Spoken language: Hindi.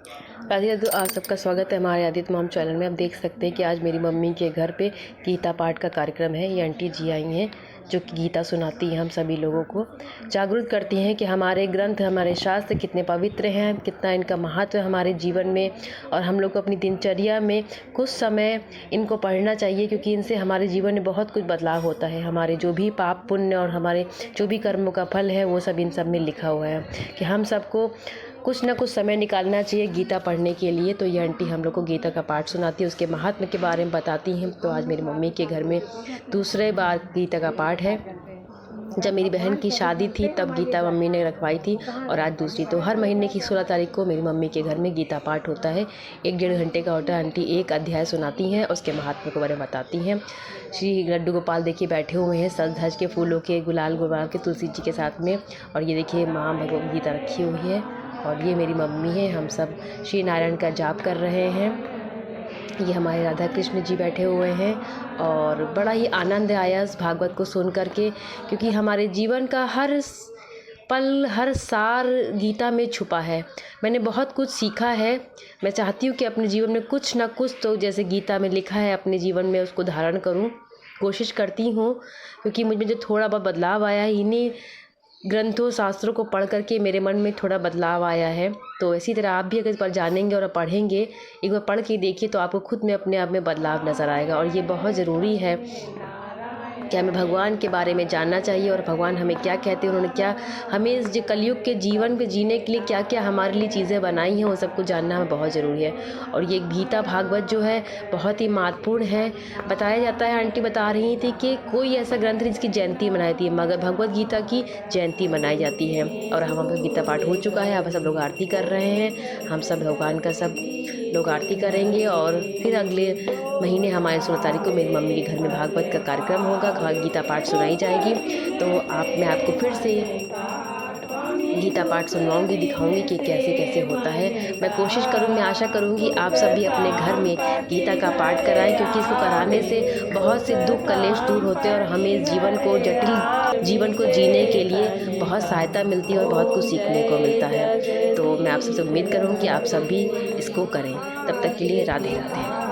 राधे राधे। आप सबका स्वागत है हमारे आदित्य मॉम चैनल में। आप देख सकते हैं कि आज मेरी मम्मी के घर पे गीता पाठ का कार्यक्रम है। ये आंटी जी आई हैं जो कि गीता सुनाती हैं, हम सभी लोगों को जागरूक करती हैं कि हमारे ग्रंथ, हमारे शास्त्र कितने पवित्र हैं, कितना इनका महत्व है हमारे जीवन में। और हम लोग को अपनी दिनचर्या में कुछ समय इनको पढ़ना चाहिए, क्योंकि इनसे हमारे जीवन में बहुत कुछ बदलाव होता है। हमारे जो भी पाप पुण्य और हमारे जो भी कर्मों का फल है वो सब इन सब में लिखा हुआ है कि हम सबको कुछ ना कुछ समय निकालना चाहिए गीता पढ़ने के लिए। तो ये आंटी हम लोग को गीता का पाठ सुनाती है, उसके महात्म्य के बारे में बताती हैं। तो आज मेरी मम्मी के घर में दूसरे बार गीता का पाठ है। जब मेरी बहन की शादी थी तब गीता मम्मी ने रखवाई थी, और आज दूसरी। तो हर महीने की 16 तारीख को मेरी मम्मी के घर में गीता पाठ होता है। 1-1.5 घंटे का होता है। आंटी एक अध्याय सुनाती हैं, उसके महात्म्य के बारे में बताती हैं। श्री लड्डू गोपाल देखिए बैठे हुए हैं सज धज के, फूलों के, गुलाल गुलाल के, तुलसी जी के साथ में। और ये देखिए माँ भगवत गीता रखी हुई है, और ये मेरी मम्मी है। हम सब श्री नारायण का जाप कर रहे हैं। ये हमारे राधा कृष्ण जी बैठे हुए हैं, और बड़ा ही आनंद आया इस भागवत को सुन करके, क्योंकि हमारे जीवन का हर पल, हर सार गीता में छुपा है। मैंने बहुत कुछ सीखा है। मैं चाहती हूँ कि अपने जीवन में कुछ ना कुछ तो जैसे गीता में लिखा है अपने जीवन में उसको धारण करूँ, कोशिश करती हूँ। क्योंकि मुझ में जो थोड़ा बहुत बदलाव आया है इन्हीं ग्रंथों शास्त्रों को पढ़ करके मेरे मन में थोड़ा बदलाव आया है। तो इसी तरह आप भी अगर इस पर जानेंगे और पढ़ेंगे, एक बार पढ़ के देखिए, तो आपको खुद में अपने आप में बदलाव नज़र आएगा। और ये बहुत ज़रूरी है कि हमें भगवान के बारे में जानना चाहिए, और भगवान हमें क्या कहते हैं, उन्होंने क्या हमें इस जो कलयुग के जीवन पे जीने के लिए क्या क्या हमारे लिए चीज़ें बनाई हैं, वो सब कुछ जानना हमें बहुत ज़रूरी है। और ये गीता भागवत जो है बहुत ही महत्वपूर्ण है। बताया जाता है, आंटी बता रही थी कि कोई ऐसा ग्रंथ नहीं जिसकी जयंती मनाई जाती है, मगर भगवत गीता की जयंती मनाई जाती है। और हम गीता पाठ हो चुका है, अब सब लोग आरती कर रहे हैं। हम सब भगवान का सब लोग आरती करेंगे, और फिर अगले महीने हमारे 16 तारीख को मेरी मम्मी के घर में भागवत का कार्यक्रम होगा, गीता पाठ सुनाई जाएगी। तो मैं आपको फिर से गीता पाठ सुनवाऊंगी, दिखाऊंगी कि कैसे कैसे होता है। मैं कोशिश करूँ, मैं आशा करूँगी आप सब भी अपने घर में गीता का पाठ कराएं, क्योंकि इसको कराने से बहुत से दुख कलेश दूर होते हैं, और हमें इस जीवन को, जटिल जीवन को जीने के लिए बहुत सहायता मिलती है और बहुत कुछ सीखने को मिलता है। तो मैं आप सबसे उम्मीद करूँगी कि आप सब भी इसको करें। तब तक के लिए राधे राधे।